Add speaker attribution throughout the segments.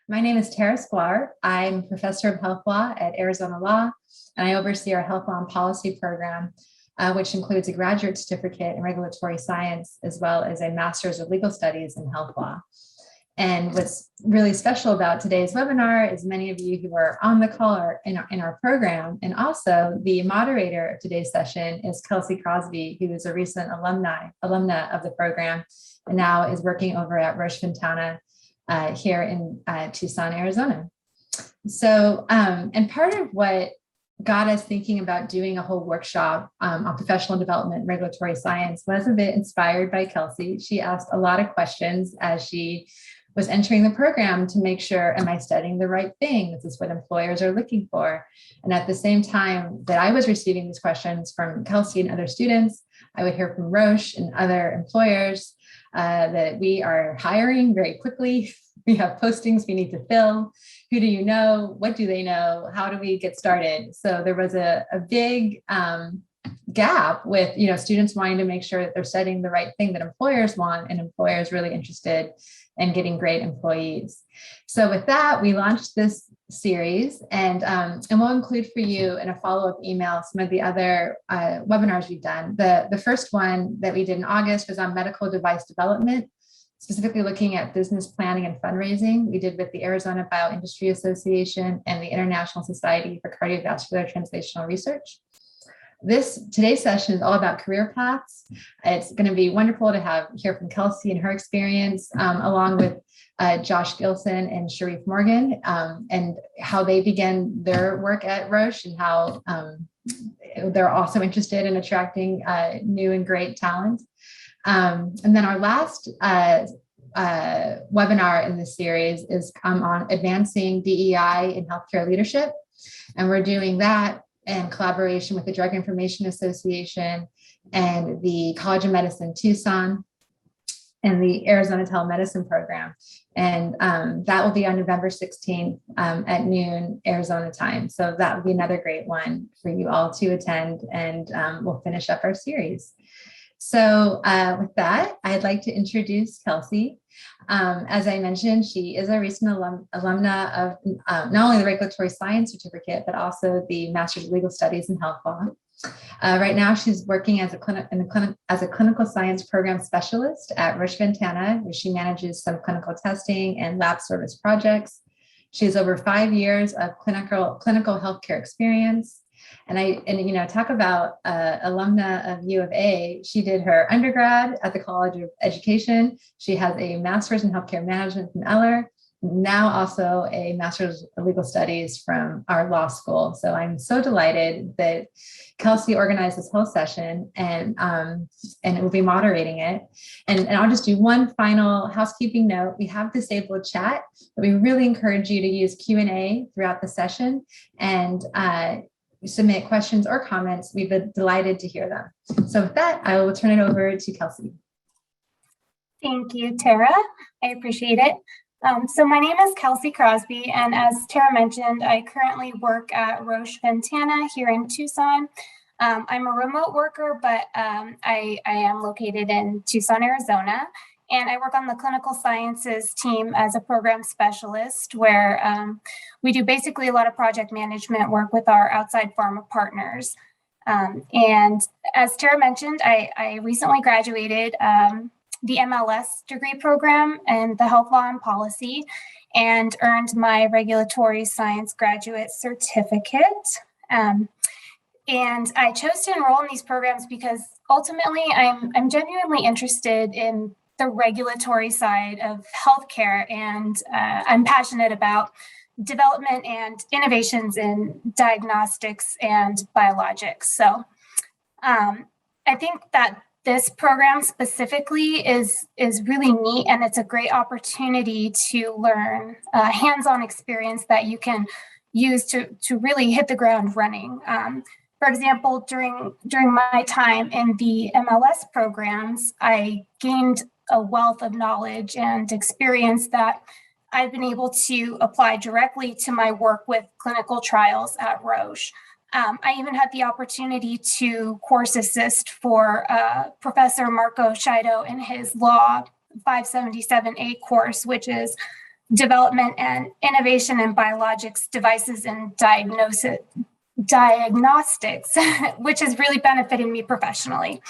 Speaker 1: My name is Tara Sklar. I'm a professor of health law at Arizona Law, and I oversee our health law and policy program, which includes a graduate certificate in regulatory science, as well as a master's of legal studies in health law. And what's really special about today's webinar is many of you who are on the call are in our program, and also the moderator of today's session is Kelsey Crosby, who is a recent alumna of the program, and now is working over at Roche here in Tucson, Arizona. So, and part of what got us thinking about doing a whole workshop on professional development and regulatory science was a bit inspired by Kelsey. She asked a lot of questions as she was entering the program to make sure, am I studying the right thing? This is what employers are looking for. And at the same time that I was receiving these questions from Kelsey and other students, I would hear from Roche and other employers that we are hiring very quickly. We have postings we need to fill. Who do you know? What do they know? How do we get started? So there was a big gap with students wanting to make sure that they're studying the right thing that employers want, and employers really interested in getting great employees. So with that, we launched this series, and we'll include for you in a follow-up email some of the other webinars we've done. The first one that we did in August was on medical device development, specifically looking at business planning and fundraising. We did with the Arizona Bioindustry Association and the International Society for Cardiovascular Translational Research. Today's session is all about career paths. It's going to be wonderful to hear from Kelsey and her experience, along with Josh Gilson and Sharif Morgan, and how they began their work at Roche, and how they're also interested in attracting new and great talent. And then our last webinar in this series is on advancing DEI in healthcare leadership. And we're doing that in collaboration with the Drug Information Association and the College of Medicine Tucson and the Arizona Telemedicine Program. And that will be on November 16th at noon Arizona time. So that will be another great one for you all to attend, and we'll finish up our series. So with that, I'd like to introduce Kelsey. As I mentioned, she is a recent alumna of not only the regulatory science certificate, but also the Master's of Legal Studies in Health Law. Right now, she's working as a clinical science program specialist at Roche where she manages some clinical testing and lab service projects. She has over 5 years of clinical healthcare experience. And talk about alumna of U of A. She did her undergrad at the College of Education. She has a master's in healthcare management from Eller, now also a master's of legal studies from our law school. So I'm so delighted that Kelsey organized this whole session, and it will be moderating it. And I'll just do one final housekeeping note. We have disabled chat, but we really encourage you to use Q&A throughout the session, and submit questions or comments. We'd be delighted to hear them. So with that, I will turn it over to Kelsey.
Speaker 2: Thank you, Tara. I appreciate it. So my name is Kelsey Crosby, and as Tara mentioned, I currently work at Roche here in Tucson. I'm a remote worker, but I am located in Tucson, Arizona. And I work on the clinical sciences team as a program specialist, where we do basically a lot of project management work with our outside pharma partners. And as Tara mentioned, I recently graduated the MLS degree program in the health law and policy, and earned my regulatory science graduate certificate. And I chose to enroll in these programs because ultimately I'm genuinely interested in the regulatory side of healthcare, and I'm passionate about development and innovations in diagnostics and biologics. So I think that this program specifically is really neat, and it's a great opportunity to learn hands-on experience that you can use to really hit the ground running. For example, during my time in the MLS programs, I gained a wealth of knowledge and experience that I've been able to apply directly to my work with clinical trials at Roche. I even had the opportunity to course assist for Professor Marco Scheido in his Law 577A course, which is development and innovation in biologics, devices, and diagnostics, which is really benefiting me professionally.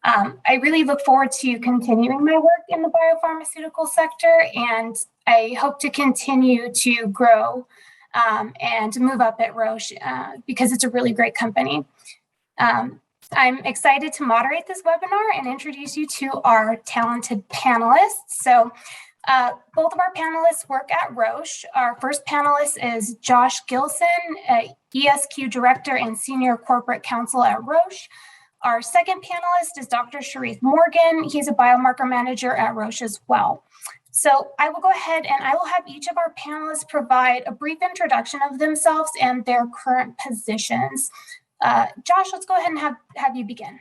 Speaker 2: I really look forward to continuing my work in the biopharmaceutical sector, and I hope to continue to grow and move up at Roche because it's a really great company. I'm excited to moderate this webinar and introduce you to our talented panelists. So both of our panelists work at Roche. Our first panelist is Josh Gilson, ESQ Director and Senior Corporate Counsel at Roche. Our second panelist is Dr. Sharif Morgan. He's a biomarker manager at Roche as well. So I will go ahead and I will have each of our panelists provide a brief introduction of themselves and their current positions. Josh, let's go ahead and have you begin.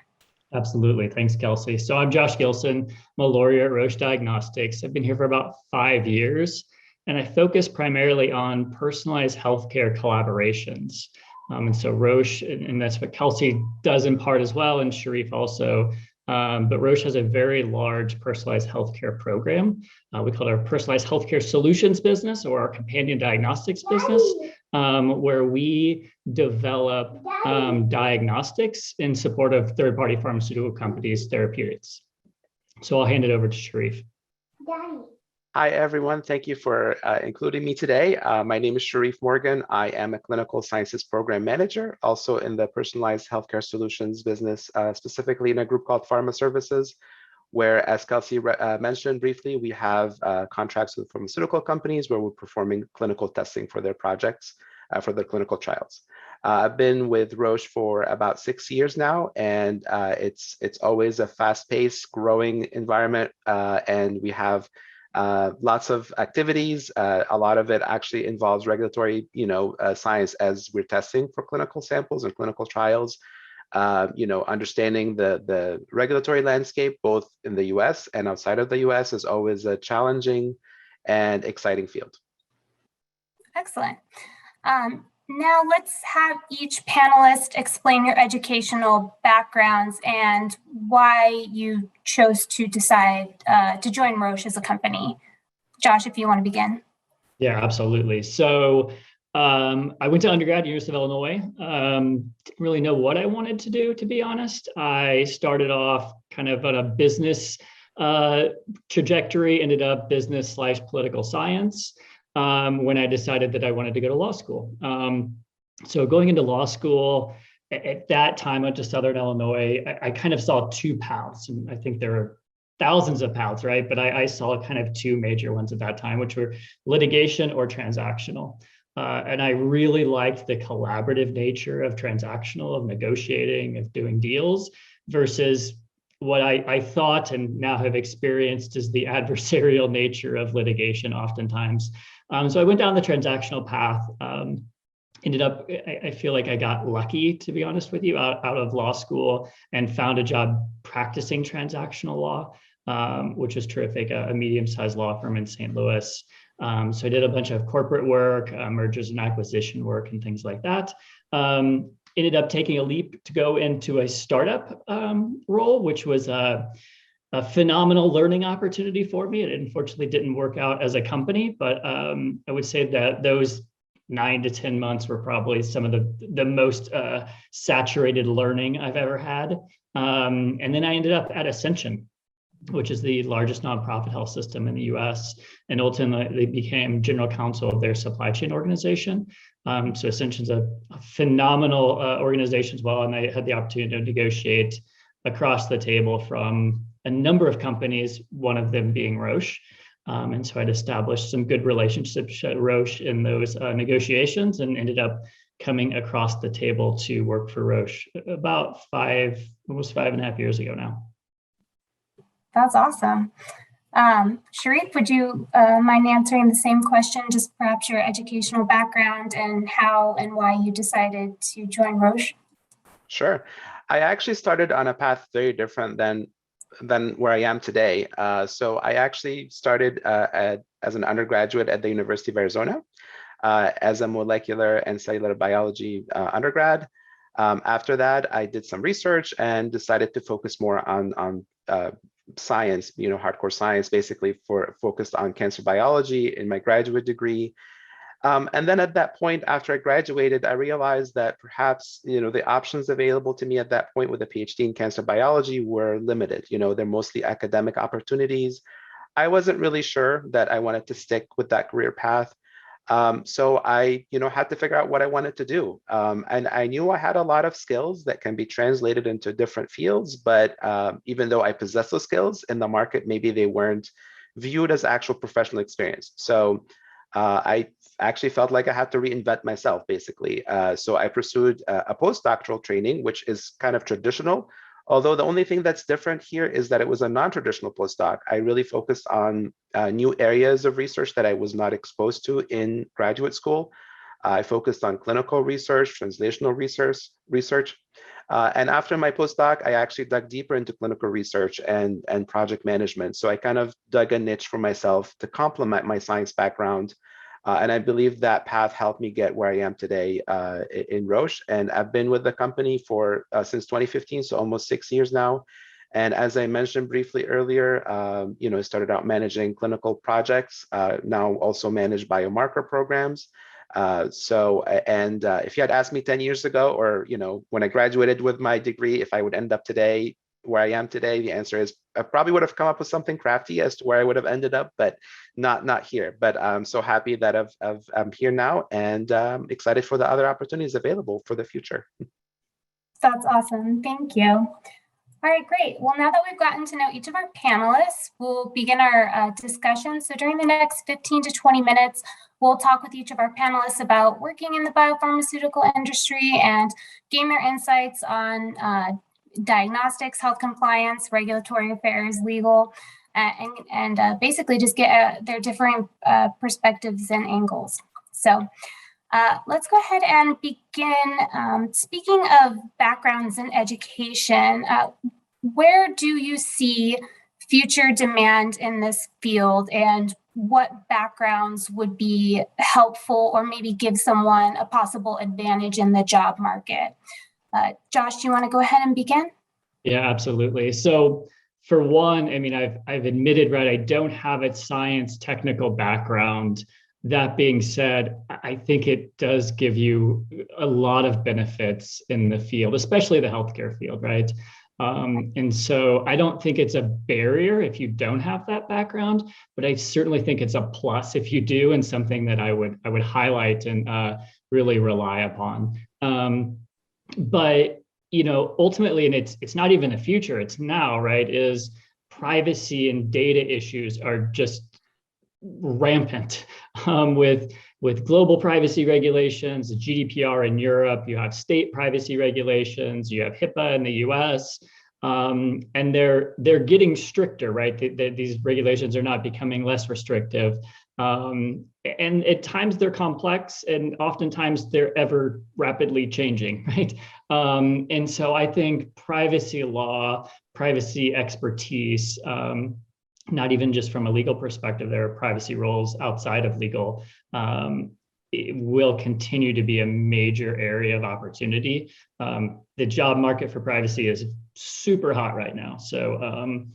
Speaker 3: Absolutely. Thanks, Kelsey. So I'm Josh Gilson. I'm a lawyer at Roche Diagnostics. I've been here for about 5 years, and I focus primarily on personalized healthcare collaborations. And so Roche, and that's what Kelsey does in part as well, and Sharif also. But Roche has a very large personalized healthcare program. We call it our Personalized Healthcare Solutions business, or our companion diagnostics business, where we develop diagnostics in support of third-party pharmaceutical companies' therapeutics. So I'll hand it over to Sharif.
Speaker 4: Hi, everyone. Thank you for including me today. My name is Sharif Morgan. I am a clinical sciences program manager, also in the personalized healthcare solutions business, specifically in a group called Pharma Services, where, as Kelsey mentioned briefly, we have contracts with pharmaceutical companies where we're performing clinical testing for their projects, for their clinical trials. I've been with Roche for about 6 years now, and it's always a fast-paced, growing environment, and we have lots of activities. A lot of it actually involves regulatory, science as we're testing for clinical samples and clinical trials. Understanding the regulatory landscape, both in the US and outside of the US, is always a challenging and exciting field.
Speaker 2: Excellent. Now let's have each panelist explain your educational backgrounds and why you chose to decide to join Roche as a company. Josh, if you want to begin.
Speaker 3: Yeah, absolutely. So I went to undergrad at the University of Illinois. Didn't really know what I wanted to do, to be honest. I started off kind of on a business trajectory, ended up business/political science. When I decided that I wanted to go to law school. So going into law school, at that time, I went to Southern Illinois, I kind of saw two paths. And I think there are thousands of paths, right? But I saw kind of two major ones at that time, which were litigation or transactional. And I really liked the collaborative nature of transactional, of negotiating, of doing deals, versus what I thought and now have experienced is the adversarial nature of litigation oftentimes. So I went down the transactional path, ended up, I feel like I got lucky, to be honest with you, out of law school and found a job practicing transactional law, which was terrific, a medium-sized law firm in St. Louis. So I did a bunch of corporate work, mergers and acquisition work and things like that. Ended up taking a leap to go into a startup role, which was a phenomenal learning opportunity for me. It unfortunately didn't work out as a company, but I would say that those 9 to 10 months were probably some of the most saturated learning I've ever had. And then I ended up at Ascension, which is the largest nonprofit health system in the US, and ultimately became general counsel of their supply chain organization. So Ascension's a phenomenal organization as well, and I had the opportunity to negotiate across the table from a number of companies, one of them being Roche. And so I'd established some good relationships at Roche in those negotiations and ended up coming across the table to work for Roche about almost 5.5 years ago now.
Speaker 2: That's awesome. Sharif, would you mind answering the same question, just perhaps your educational background and how and why you decided to join Roche?
Speaker 4: Sure. I actually started on a path very different than where I am today. So I actually started as an undergraduate at the University of Arizona as a molecular and cellular biology undergrad. After that, I did some research and decided to focus more on science, hardcore science, basically focused on cancer biology in my graduate degree. And then at that point, after I graduated, I realized that perhaps, the options available to me at that point with a PhD in cancer biology were limited. They're mostly academic opportunities. I wasn't really sure that I wanted to stick with that career path. So I, had to figure out what I wanted to do. And I knew I had a lot of skills that can be translated into different fields, but even though I possess those skills in the market, maybe they weren't viewed as actual professional experience. So I actually felt like I had to reinvent myself, basically. So I pursued a postdoctoral training, which is kind of traditional. Although the only thing that's different here is that it was a non-traditional postdoc. I really focused on new areas of research that I was not exposed to in graduate school. I focused on clinical research, translational research. And after my postdoc, I actually dug deeper into clinical research and project management. So I kind of dug a niche for myself to complement my science background. And I believe that path helped me get where I am today in Roche. And I've been with the company for since 2015, so almost 6 years now. And as I mentioned briefly earlier, I started out managing clinical projects, now also manage biomarker programs. If you had asked me 10 years ago, or when I graduated with my degree, if I would end up today where I am today, the answer is I probably would have come up with something crafty as to where I would have ended up, but not here. But I'm so happy that I'm here now, and excited for the other opportunities available for the future.
Speaker 2: That's awesome. Thank you. All right, great. Well, now that we've gotten to know each of our panelists, we'll begin our discussion. So during the next 15 to 20 minutes, we'll talk with each of our panelists about working in the biopharmaceutical industry and gain their insights on diagnostics, health compliance, regulatory affairs, legal, and basically just get their differing perspectives and angles. So let's go ahead and begin. Speaking of backgrounds in education, where do you see future demand in this field, and what backgrounds would be helpful or maybe give someone a possible advantage in the job market? Josh, do you want to go ahead and begin?
Speaker 3: Yeah, absolutely. So for one, I mean, I've admitted, right, I don't have a science technical background. That being said, I think it does give you a lot of benefits in the field, especially the healthcare field, right? And so I don't think it's a barrier if you don't have that background, but I certainly think it's a plus if you do, and something that I would highlight and really rely upon. But ultimately, and it's not even the future, it's now, right, is privacy and data issues are just rampant with global privacy regulations, the GDPR in Europe, you have state privacy regulations, you have HIPAA in the US, and they're getting stricter, right? These regulations are not becoming less restrictive. And at times they're complex, and oftentimes they're ever rapidly changing, right? And so I think privacy law, privacy expertise, not even just from a legal perspective, there are privacy roles outside of legal, it will continue to be a major area of opportunity. The job market for privacy is super hot right now. So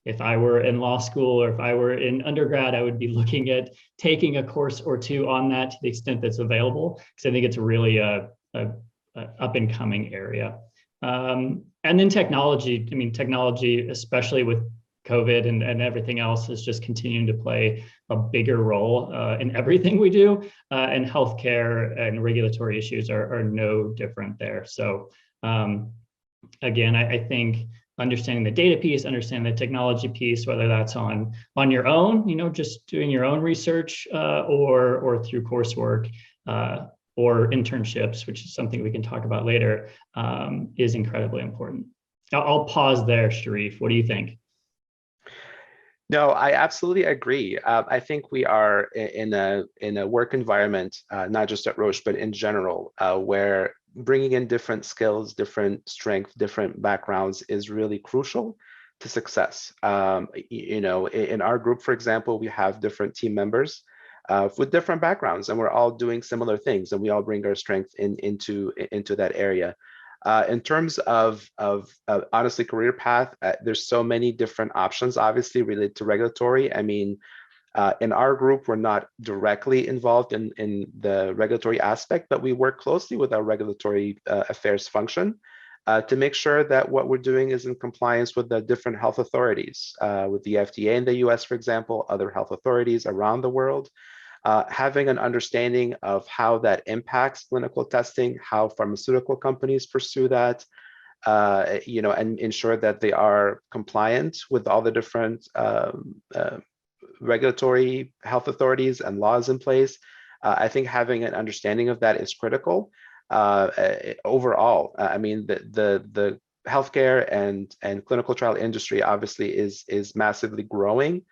Speaker 3: if I were in law school or if I were in undergrad, I would be looking at taking a course or two on that to the extent that's available, because I think it's really a up and coming area. And then technology, I mean, technology, especially with COVID and everything else, is just continuing to play a bigger role in everything we do. And healthcare and regulatory issues are no different there. So again, I think understanding the data piece, understanding the technology piece, whether that's on your own, just doing your own research or through coursework or internships, which is something we can talk about later, is incredibly important. I'll pause there, Sharif. What do you think?
Speaker 4: No, I absolutely agree. I think we are in a work environment, not just at Roche, but in general, where bringing in different skills, different strengths, different backgrounds is really crucial to success. In our group, for example, we have different team members with different backgrounds, and we're all doing similar things, and we all bring our strength into that area. In terms of honestly career path, there's so many different options, obviously related to regulatory. I mean, in our group, we're not directly involved in the regulatory aspect, but we work closely with our regulatory affairs function to make sure that what we're doing is in compliance with the different health authorities, with the FDA in the US, for example, other health authorities around the world. Having an understanding of how that impacts clinical testing, how pharmaceutical companies pursue that, and ensure that they are compliant with all the different regulatory health authorities and laws in place. I think having an understanding of that is critical. Overall, I mean, the healthcare and clinical trial industry obviously is massively growing.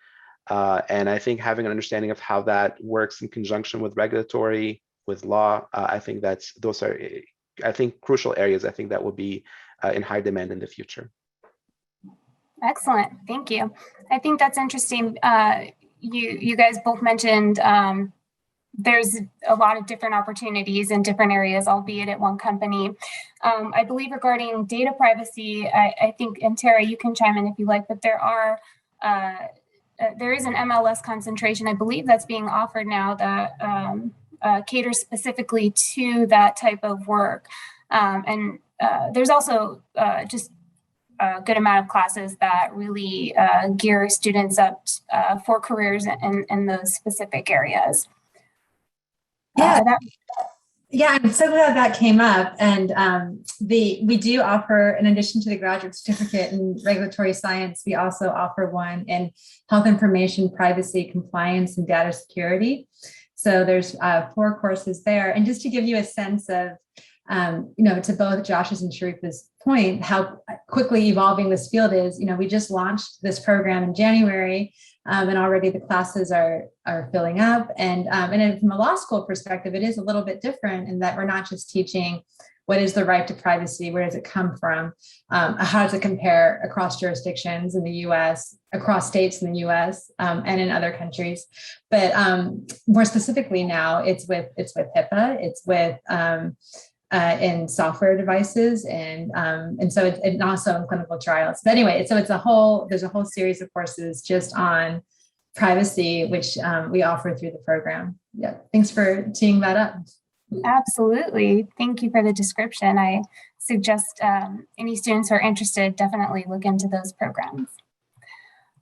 Speaker 4: And I think having an understanding of how that works in conjunction with regulatory, with law, I think those are, I think, crucial areas. I think that will be in high demand in the future.
Speaker 2: Excellent, thank you. I think that's interesting. You guys both mentioned there's a lot of different opportunities in different areas, albeit at one company. I believe regarding data privacy, I think, and Tara, you can chime in if you like, but there is an MLS concentration, I believe, that's being offered now that caters specifically to that type of work. And there's also just a good amount of classes that really gear students up for careers in those specific areas.
Speaker 1: Yeah, I'm so glad that came up. And we do offer, in addition to the graduate certificate in regulatory science, we also offer one in health information, privacy, compliance, and data security. So there's 4 courses there. And just to give you a sense of, to both Josh's and Sharif's point, how quickly evolving this field is, we just launched this program in January, and already the classes are filling up. And then from a law school perspective, it is a little bit different in that we're not just teaching what is the right to privacy, where does it come from, how does it compare across jurisdictions in the US, across states in the US, and in other countries. But more specifically now, it's with HIPAA, it's with in software devices, and so it's also in clinical trials. But anyway, so there's a whole series of courses just on privacy, which we offer through the program. Yeah, thanks for teeing that up.
Speaker 2: Absolutely, thank you for the description. I suggest any students who are interested definitely look into those programs.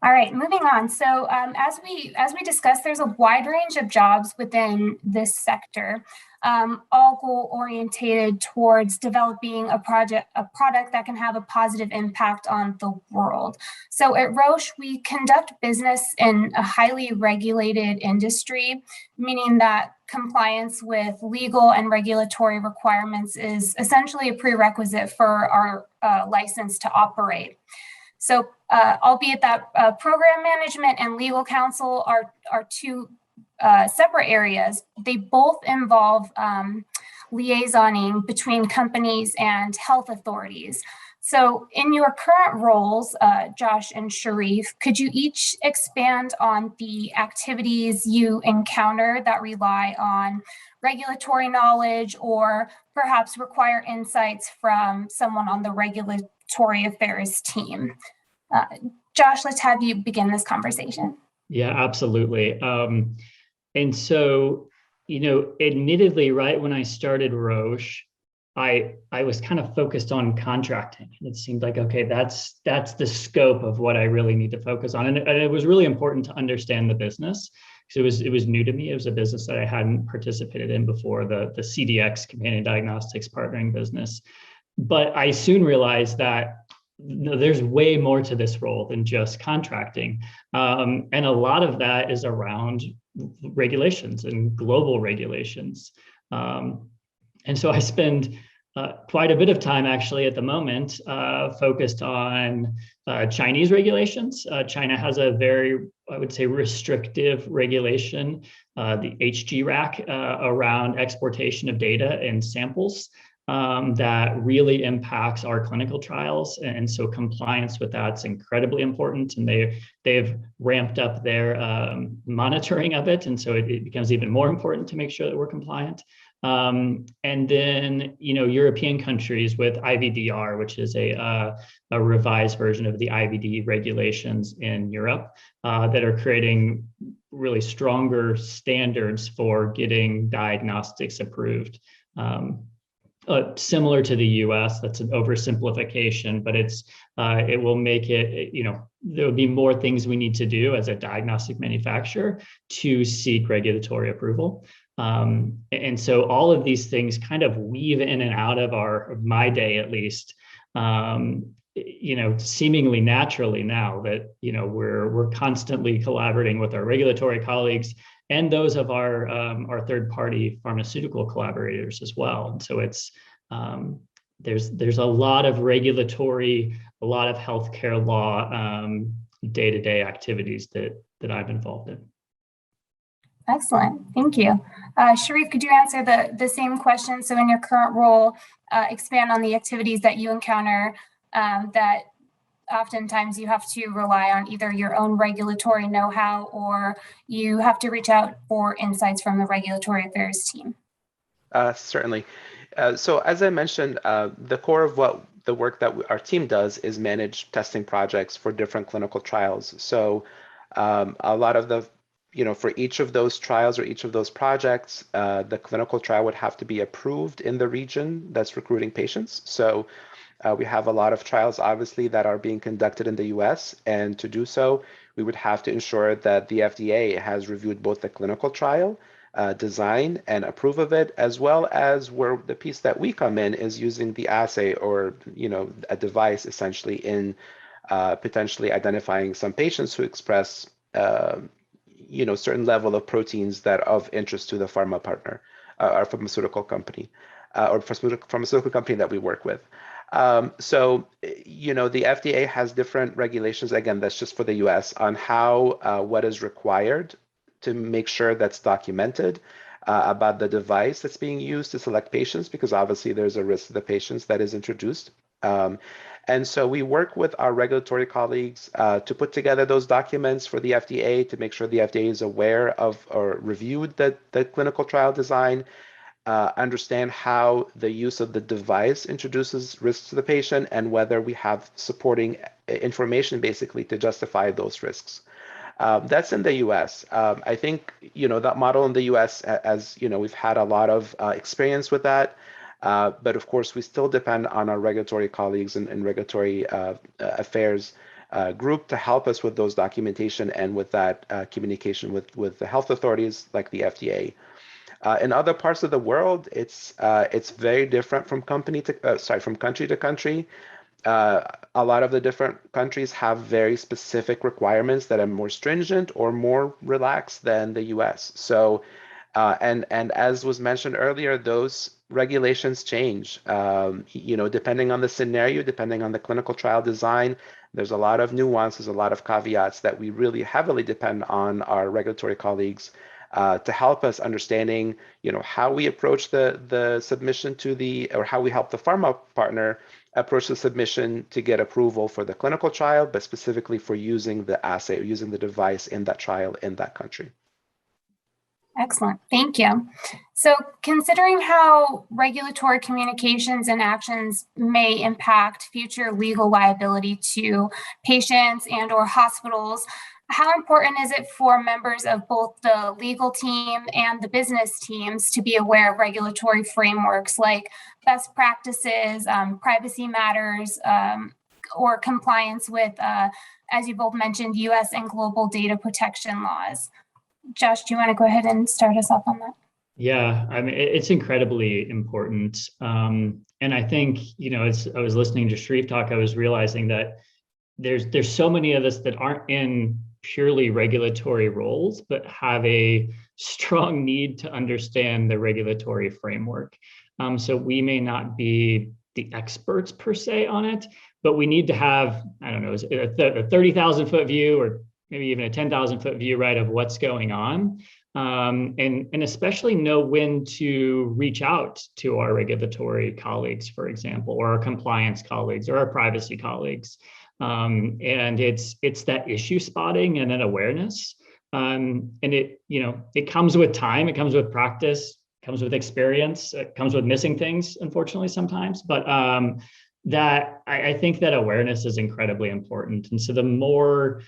Speaker 2: All right, moving on. So as we discussed, there's a wide range of jobs within this sector, all goal-oriented towards developing a product that can have a positive impact on the world. So at Roche, we conduct business in a highly regulated industry, meaning that compliance with legal and regulatory requirements is essentially a prerequisite for our license to operate. So albeit that program management and legal counsel are 2 separate areas, they both involve liaisoning between companies and health authorities. So in your current roles, Josh and Sharif, could you each expand on the activities you encounter that rely on regulatory knowledge or perhaps require insights from someone on the regulatory affairs team? Josh, let's have you begin this conversation.
Speaker 3: Yeah, absolutely. And so, admittedly, right when I started Roche, I was kind of focused on contracting. And it seemed like, okay, that's the scope of what I really need to focus on. And it was really important to understand the business, because it was new to me. It was a business that I hadn't participated in before, the CDX, companion diagnostics partnering business. But I soon realized that there's way more to this role than just contracting. And a lot of that is around regulations and global regulations. And so I spend quite a bit of time actually at the moment focused on Chinese regulations. China has a very, I would say, restrictive regulation, the HGRAC, around exportation of data and samples. That really impacts our clinical trials. And so compliance with that's incredibly important. And they've ramped up their monitoring of it. And so it becomes even more important to make sure that we're compliant. And then, European countries with IVDR, which is a revised version of the IVD regulations in Europe, that are creating really stronger standards for getting diagnostics approved. Similar to the US, that's an oversimplification, but it will make it, there will be more things we need to do as a diagnostic manufacturer to seek regulatory approval. And so all of these things kind of weave in and out of my day, at least, seemingly naturally now that, we're constantly collaborating with our regulatory colleagues and those of our third-party pharmaceutical collaborators as well. And so it's there's a lot of regulatory, a lot of healthcare law day-to-day activities that I'm involved in.
Speaker 2: Excellent, thank you. Sharif, could you answer the same question? So in your current role, expand on the activities that you encounter that oftentimes you have to rely on either your own regulatory know-how or you have to reach out for insights from the regulatory affairs team.
Speaker 4: Certainly. So as I mentioned, the core of what the work that our team does is manage testing projects for different clinical trials. So a lot of the, for each of those trials or each of those projects, the clinical trial would have to be approved in the region that's recruiting patients. So we have a lot of trials, obviously, that are being conducted in the US, and to do so, we would have to ensure that the FDA has reviewed both the clinical trial design and approve of it, as well as where the piece that we come in is using the assay or, a device essentially in potentially identifying some patients who express, certain level of proteins that are of interest to the pharma partner, our pharmaceutical company, or pharmaceutical company that we work with. So, the FDA has different regulations, again, that's just for the US, on how, what is required to make sure that's documented about the device that's being used to select patients, because obviously there's a risk to the patients that is introduced. And so we work with our regulatory colleagues to put together those documents for the FDA to make sure the FDA is aware of or reviewed the clinical trial design, understand how the use of the device introduces risks to the patient, and whether we have supporting information basically to justify those risks. That's in the US. I think, that model in the US, as we've had a lot of experience with that. But of course, we still depend on our regulatory colleagues and regulatory affairs group to help us with those documentation and with that communication with the health authorities like the FDA. In other parts of the world, it's very different from country to country. A lot of the different countries have very specific requirements that are more stringent or more relaxed than the US. So, and as was mentioned earlier, those regulations change, depending on the scenario, depending on the clinical trial design. There's a lot of nuances, a lot of caveats that we really heavily depend on our regulatory colleagues to help us understanding, how we approach the submission or how we help the pharma partner approach the submission to get approval for the clinical trial, but specifically for using the assay or using the device in that trial in that country.
Speaker 2: Excellent, thank you. So considering how regulatory communications and actions may impact future legal liability to patients and or hospitals, how important is it for members of both the legal team and the business teams to be aware of regulatory frameworks like best practices, privacy matters, or compliance with, as you both mentioned, US and global data protection laws? Josh, do you want to go ahead and start us off on that?
Speaker 3: Yeah, I mean, it's incredibly important. And I think, as I was listening to Sharif talk, I was realizing that there's so many of us that aren't in purely regulatory roles, but have a strong need to understand the regulatory framework. So we may not be the experts per se on it, but we need to have, I don't know, a 30,000 foot view or maybe even a 10,000 foot view, right, of what's going on. And especially know when to reach out to our regulatory colleagues, for example, or our compliance colleagues or our privacy colleagues. And it's that issue spotting and then awareness. And it comes with time, it comes with practice, comes with experience, it comes with missing things, unfortunately, sometimes. But that I think that awareness is incredibly important. And so the more,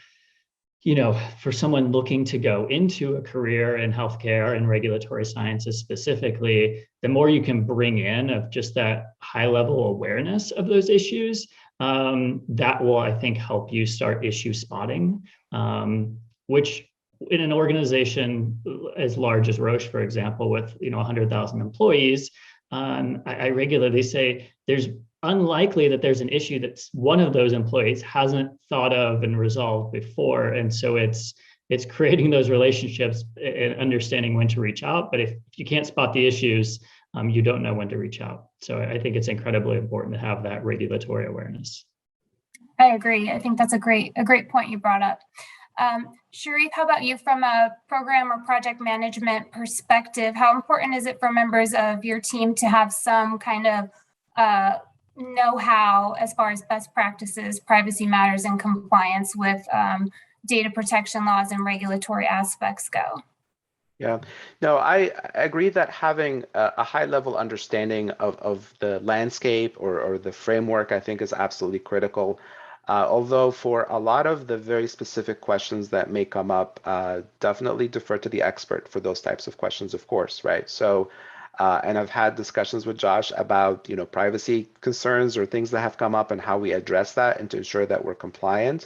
Speaker 3: for someone looking to go into a career in healthcare and regulatory sciences specifically, the more you can bring in of just that high level awareness of those issues, that will, I think, help you start issue spotting, which in an organization as large as Roche, for example, with 100,000 employees, I regularly say there's unlikely that there's an issue that one of those employees hasn't thought of and resolved before. And so it's creating those relationships and understanding when to reach out. But if you can't spot the issues, you don't know when to reach out. So I think it's incredibly important to have that regulatory awareness.
Speaker 2: I agree. I think that's a great point you brought up. Sharif, how about you from a program or project management perspective? How important is it for members of your team to have some kind of know-how as far as best practices, privacy matters, and compliance with data protection laws and regulatory aspects go?
Speaker 4: Yeah, no, I agree that having a high level understanding of the landscape or the framework, I think, is absolutely critical. Although for a lot of the very specific questions that may come up, definitely defer to the expert for those types of questions, of course, right? So, and I've had discussions with Josh about, privacy concerns or things that have come up and how we address that and to ensure that we're compliant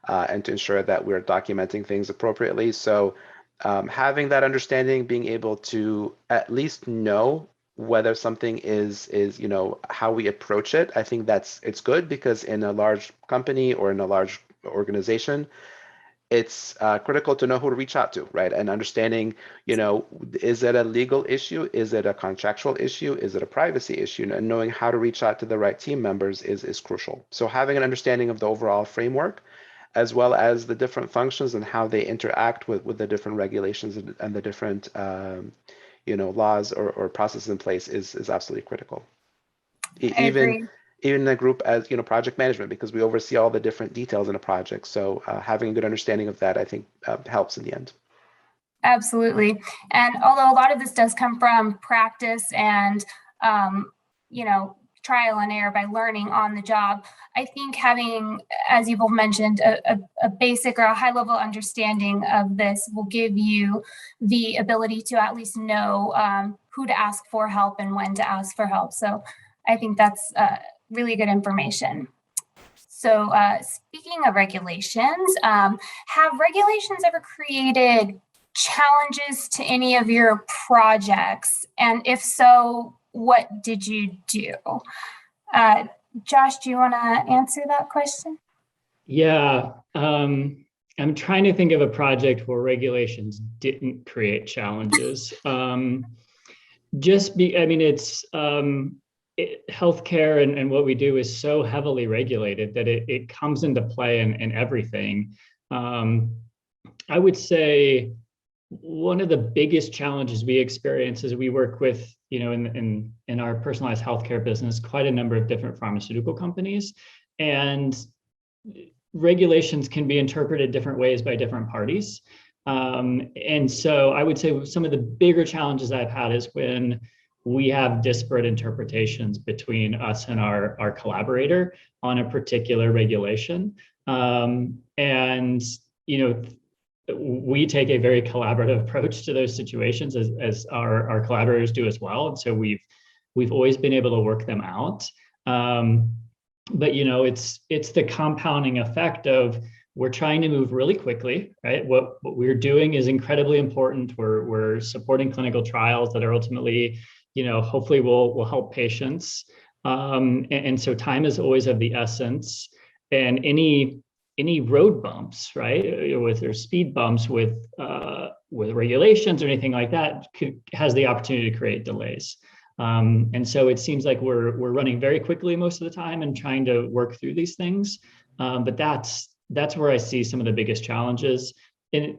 Speaker 4: and to ensure that we're documenting things appropriately. So having that understanding, being able to at least know whether something is how we approach it, I think it's good, because in a large company or in a large organization, it's critical to know who to reach out to, right? And understanding, is it a legal issue? Is it a contractual issue? Is it a privacy issue? And knowing how to reach out to the right team members is crucial. So having an understanding of the overall framework, as well as the different functions and how they interact with the different regulations and the different laws or processes in place is absolutely critical. Even in a group as project management, because we oversee all the different details in a project. So having a good understanding of that, I think, helps in the end.
Speaker 2: Absolutely. And although a lot of this does come from practice and trial and error by learning on the job, I think having, as you've both mentioned, a basic or a high level understanding of this will give you the ability to at least know who to ask for help and when to ask for help. So I think that's really good information. So speaking of regulations, have regulations ever created challenges to any of your projects? And if so, what did you do? Josh, do you want to answer that question?
Speaker 3: Yeah, I'm trying to think of a project where regulations didn't create challenges. Healthcare and what we do is so heavily regulated that it comes into play in everything. I would say one of the biggest challenges we experience is we work with, in our personalized healthcare business, quite a number of different pharmaceutical companies, and regulations can be interpreted different ways by different parties. And so I would say some of the bigger challenges I've had is when we have disparate interpretations between us and our collaborator on a particular regulation. We take a very collaborative approach to those situations, as our collaborators do as well. And so we've always been able to work them out. But it's the compounding effect of, we're trying to move really quickly, right? What we're doing is incredibly important. We're supporting clinical trials that are ultimately, hopefully will help patients. And so time is always of the essence. And any road bumps, right, or speed bumps with regulations or anything like that has the opportunity to create delays. And so it seems like we're running very quickly most of the time and trying to work through these things. But that's where I see some of the biggest challenges. And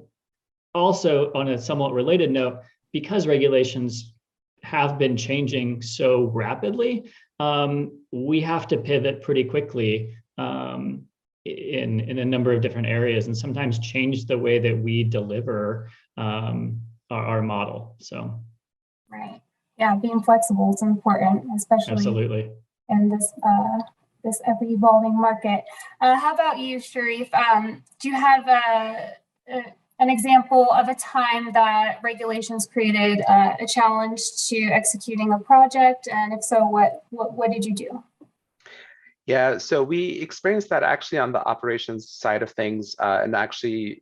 Speaker 3: also, on a somewhat related note, because regulations have been changing so rapidly, we have to pivot pretty quickly in a number of different areas, and sometimes change the way that we deliver our model. So,
Speaker 2: right. Yeah, being flexible is important, especially
Speaker 3: Absolutely.
Speaker 2: in this ever-evolving market. How about you, Sharif? Do you have an example of a time that regulations created a challenge to executing a project? And if so, what did you do?
Speaker 4: Yeah, so we experienced that actually on the operations side of things, and actually,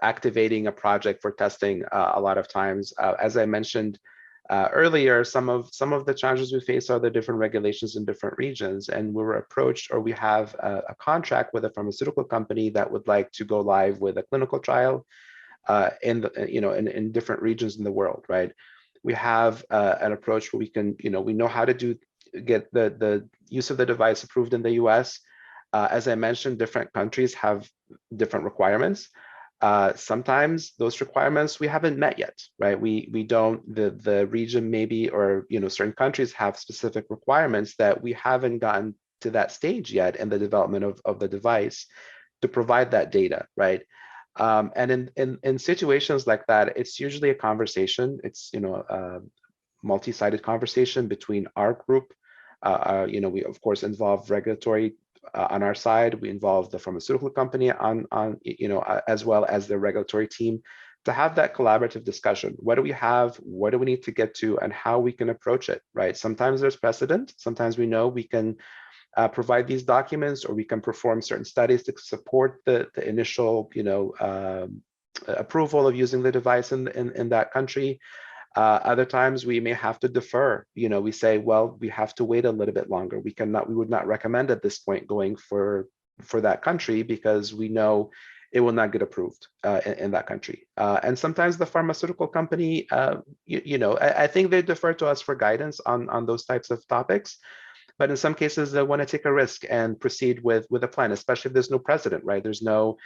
Speaker 4: activating a project for testing a lot of times. As I mentioned earlier, some of the challenges we face are the different regulations in different regions, and we were approached, or we have a contract with a pharmaceutical company that would like to go live with a clinical trial in different regions in the world, right? We have an approach where we can, we know how to get the use of the device approved in the US. As I mentioned, different countries have different requirements. Sometimes those requirements we haven't met yet, right? We don't, the region maybe, or certain countries have specific requirements that we haven't gotten to that stage yet in the development of the device to provide that data, right? And in situations like that, it's usually a conversation. It's a multi-sided conversation between our group. We of course involve regulatory on our side. We involve the pharmaceutical company on as well as the regulatory team to have that collaborative discussion. What do we have? What do we need to get to? And how we can approach it, right? Sometimes there's precedent. Sometimes we know we can provide these documents, or we can perform certain studies to support the initial approval of using the device in that country. Other times we may have to defer. We say, well, we have to wait a little bit longer. We would not recommend at this point going for that country because we know it will not get approved in that country. And sometimes the pharmaceutical company, I think they defer to us for guidance on those types of topics. But in some cases, they want to take a risk and proceed with a plan, especially if there's no precedent, right? There's no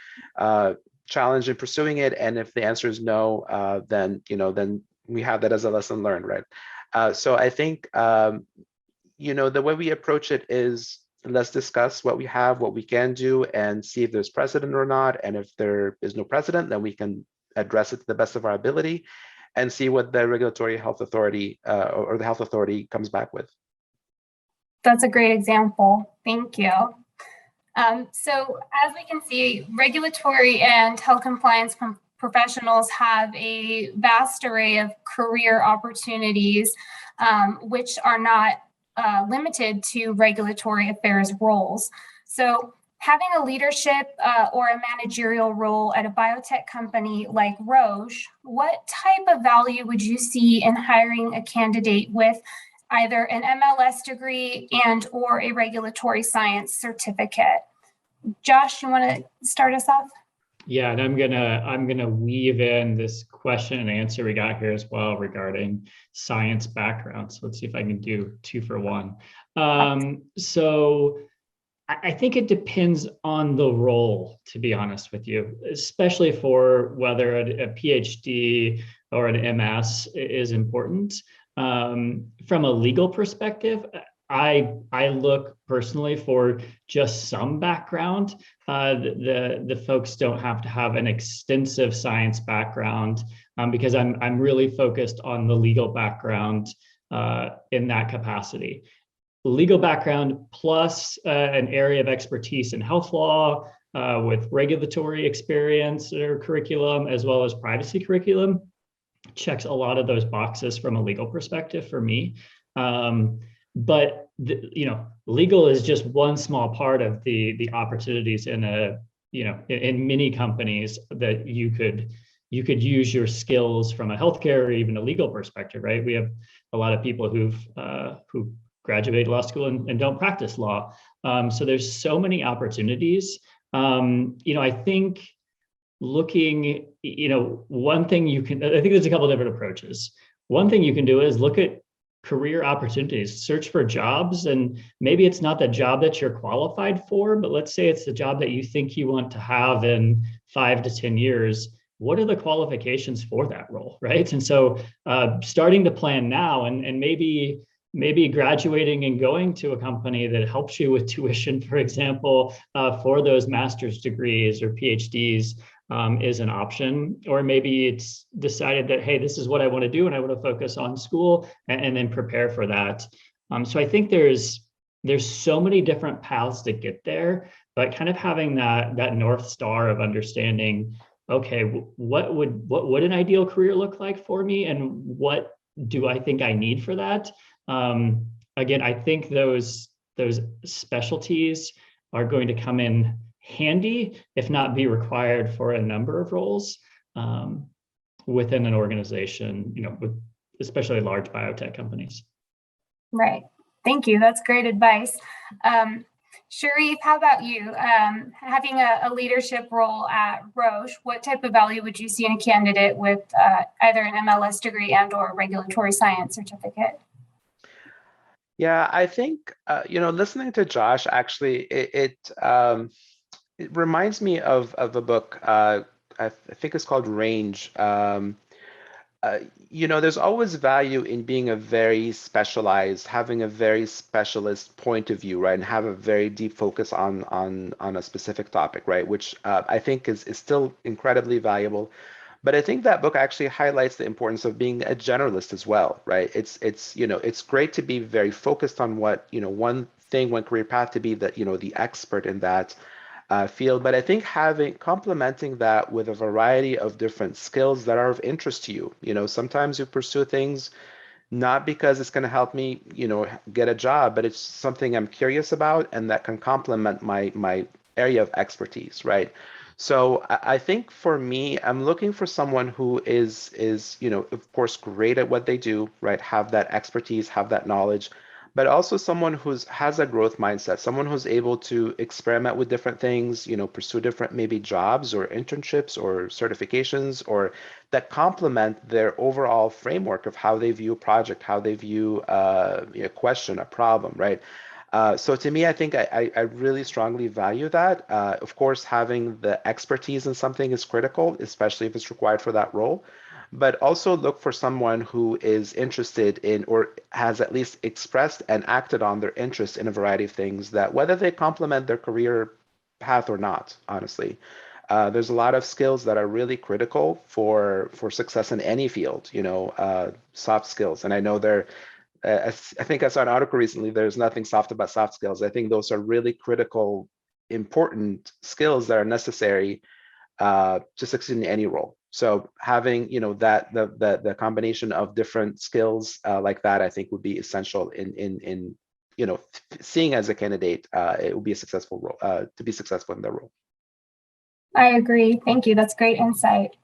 Speaker 4: challenge in pursuing it. And if the answer is no, then we have that as a lesson learned, right? So I think, the way we approach it is, let's discuss what we have, what we can do, and see if there's precedent or not. And if there is no precedent, then we can address it to the best of our ability and see what the regulatory health authority or the health authority comes back with.
Speaker 2: That's a great example. Thank you. So as we can see, regulatory and health compliance professionals have a vast array of career opportunities, which are not limited to regulatory affairs roles. So having a leadership or a managerial role at a biotech company like Roche, what type of value would you see in hiring a candidate with either an MLS degree and or a regulatory science certificate? Josh, you want to start us off?
Speaker 3: Yeah, and I'm gonna weave in this question and answer we got here as well regarding science background. So let's see if I can do 2 for 1. So I think it depends on the role, to be honest with you, especially for whether a PhD or an MS is important. From a legal perspective, I look personally for just some background. The folks don't have to have an extensive science background because I'm really focused on the legal background in that capacity. Legal background plus an area of expertise in health law with regulatory experience or curriculum, as well as privacy curriculum, checks a lot of those boxes from a legal perspective for me. But legal is just one small part of the opportunities in in many companies that you could use your skills from a healthcare or even a legal perspective, right? We have a lot of people who graduate law school and don't practice law. So there's so many opportunities. I think looking, one thing I think there's a couple of different approaches. One thing you can do is look at career opportunities, search for jobs, and maybe it's not the job that you're qualified for, but let's say it's the job that you think you want to have in 5 to 10 years. What are the qualifications for that role, right? And so starting to plan now and maybe graduating and going to a company that helps you with tuition, for example, for those master's degrees or PhDs, is an option, or maybe it's decided that, hey, this is what I want to do and I want to focus on school and then prepare for that. So I think there's so many different paths to get there, but kind of having that North Star of understanding, okay, what would an ideal career look like for me, and what do I think I need for that? Again, I think those specialties are going to come in handy, if not be required for a number of roles within an organization, with especially large biotech companies.
Speaker 2: Right. Thank you. That's great advice. Sharif, how about you? Having a leadership role at Roche, what type of value would you see in a candidate with either an MLS degree and or a regulatory science certificate?
Speaker 4: Yeah, I think, listening to Josh, actually, it reminds me of a book, I think it's called Range. There's always value in being a very specialized, having a very specialist point of view, right? And have a very deep focus on a specific topic, right? Which I think is still incredibly valuable. But I think that book actually highlights the importance of being a generalist as well, right? It's great to be very focused on one career path, to be the expert in that field. But I think complementing that with a variety of different skills that are of interest to you. Sometimes you pursue things not because it's going to help me, get a job, but it's something I'm curious about and that can complement my area of expertise, right? So I think for me, I'm looking for someone who is of course, great at what they do, right? Have that expertise, have that knowledge, but also someone who has a growth mindset, someone who's able to experiment with different things, pursue different maybe jobs or internships or certifications, or that complement their overall framework of how they view a project, how they view a question, a problem, right? So to me, I think I really strongly value that. Of course, having the expertise in something is critical, especially if it's required for that role. But also look for someone who is interested in, or has at least expressed and acted on their interest in a variety of things, that whether they complement their career path or not, honestly. There's a lot of skills that are really critical for success in any field, soft skills. And I know I think I saw an article recently, there's nothing soft about soft skills. I think those are really critical, important skills that are necessary to succeed in any role. So having that the combination of different skills like that, I think would be essential in seeing as a candidate it will be a successful role to be successful in their role.
Speaker 2: I agree. Thank you. That's great insight.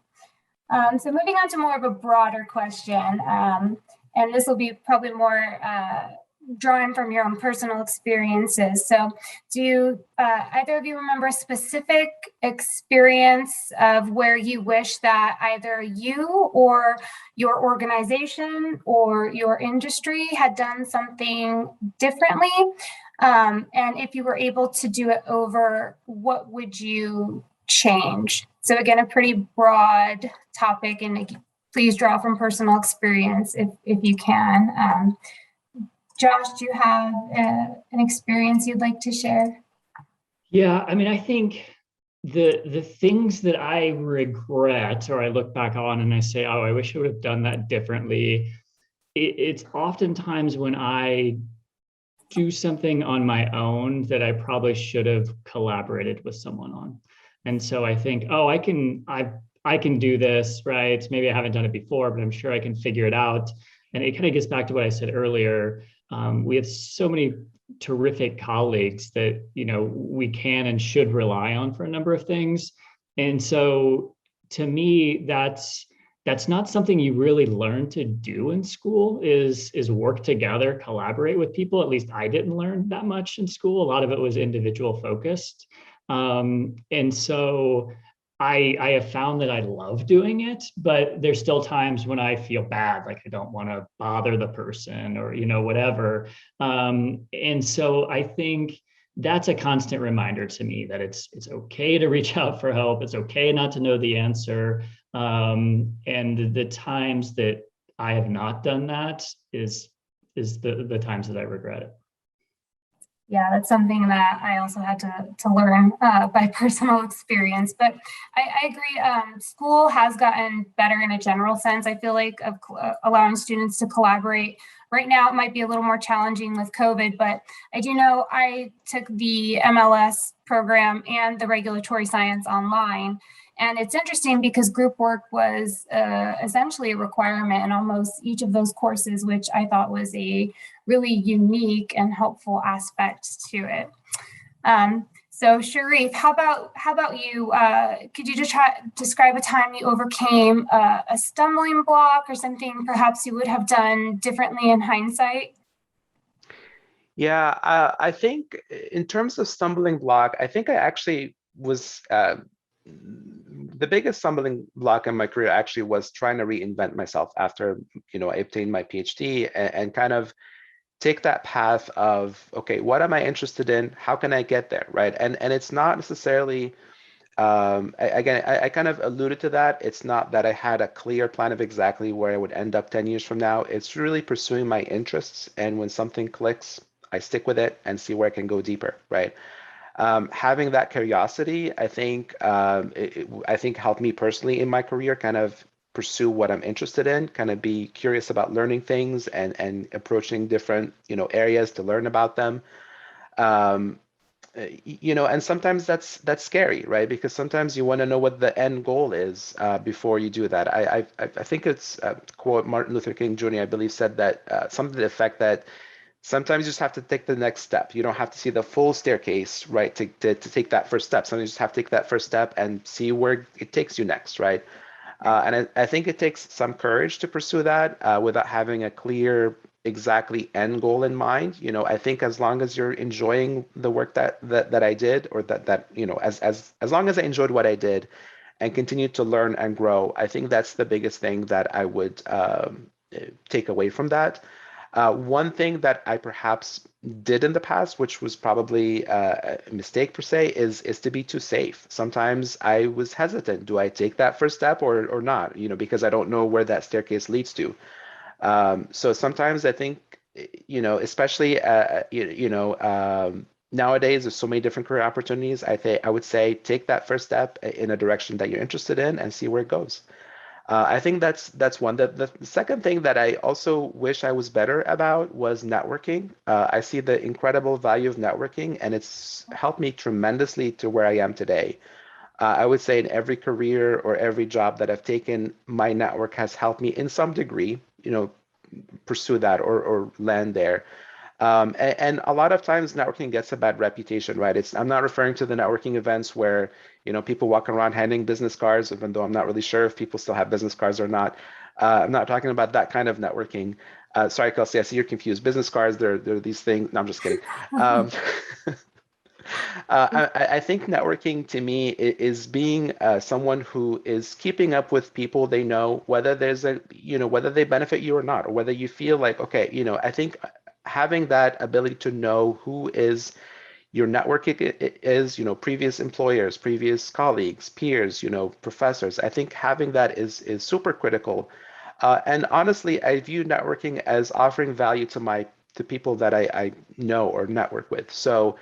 Speaker 2: So moving on to more of a broader question, and this will be probably more drawing from your own personal experiences. So do you, either of you remember a specific experience of where you wish that either you or your organization or your industry had done something differently? And if you were able to do it over, what would you change? So again, a pretty broad topic, and please draw from personal experience if you can. Josh, do you have an experience you'd like to share?
Speaker 3: Yeah, I mean, I think the things that I regret, or I look back on and I say, oh, I wish I would have done that differently. It's oftentimes when I do something on my own that I probably should have collaborated with someone on. And so I think, oh, I can do this, right? Maybe I haven't done it before, but I'm sure I can figure it out. And it kind of gets back to what I said earlier. We have so many terrific colleagues that we can and should rely on for a number of things. And so to me, that's not something you really learn to do in school, is work together, collaborate with people. At least I didn't learn that much in school. A lot of it was individual focused. And so I have found that I love doing it, but there's still times when I feel bad, like I don't want to bother the person or, whatever. And so I think that's a constant reminder to me that it's okay to reach out for help. It's okay not to know the answer. And the times that I have not done that is the times that I regret it.
Speaker 2: Yeah, that's something that I also had to learn by personal experience. But I agree. School has gotten better in a general sense. I feel like of allowing students to collaborate. Right now, it might be a little more challenging with COVID, but I do know I took the MLS program and the regulatory science online. And it's interesting because group work was essentially a requirement in almost each of those courses, which I thought was a really unique and helpful aspect to it. So Sharif, how about you? Could you just describe a time you overcame a stumbling block or something perhaps you would have done differently in hindsight?
Speaker 4: Yeah, I think in terms of stumbling block, I think I actually was the biggest stumbling block in my career actually was trying to reinvent myself after I obtained my PhD and kind of take that path of, okay, what am I interested in? How can I get there, right? And it's not necessarily I kind of alluded to that. It's not that I had a clear plan of exactly where I would end up 10 years from now. It's really pursuing my interests, and when something clicks, I stick with it and see where I can go deeper, right? Having that curiosity, I think, I think helped me personally in my career, kind of pursue what I'm interested in, kind of be curious about learning things and approaching different, areas to learn about them. Um, and sometimes that's scary, right? Because sometimes you want to know what the end goal is before you do that. I think it's quote Martin Luther King Jr. I believe said that something to the effect that sometimes you just have to take the next step. You don't have to see the full staircase, right? To take that first step. Sometimes you just have to take that first step and see where it takes you next, right? And I think it takes some courage to pursue that without having a clear, exactly end goal in mind. I think as long as you're enjoying the work that I did, or that as long as I enjoyed what I did and continued to learn and grow, I think that's the biggest thing that I would take away from that. One thing that I perhaps did in the past, which was probably a mistake per se, is to be too safe. Sometimes I was hesitant. Do I take that first step or not? Because I don't know where that staircase leads to. So sometimes I think, especially nowadays there's so many different career opportunities. I would say take that first step in a direction that you're interested in and see where it goes. I think that's one. The second thing that I also wish I was better about was networking. I see the incredible value of networking, and it's helped me tremendously to where I am today. I would say in every career or every job that I've taken, my network has helped me in some degree, pursue that or land there. And a lot of times networking gets a bad reputation, right? I'm not referring to the networking events where, people walking around handing business cards, even though I'm not really sure if people still have business cards or not. I'm not talking about that kind of networking. Sorry, Kelsey, I see you're confused. Business cards, they're these things. No, I'm just kidding. I think networking to me is being someone who is keeping up with people they know, whether whether they benefit you or not, or whether you feel like, okay, I think having that ability to know who is your network is, previous employers, previous colleagues, peers, professors. I think having that is super critical. And honestly, I view networking as offering value to people that I know or network with. So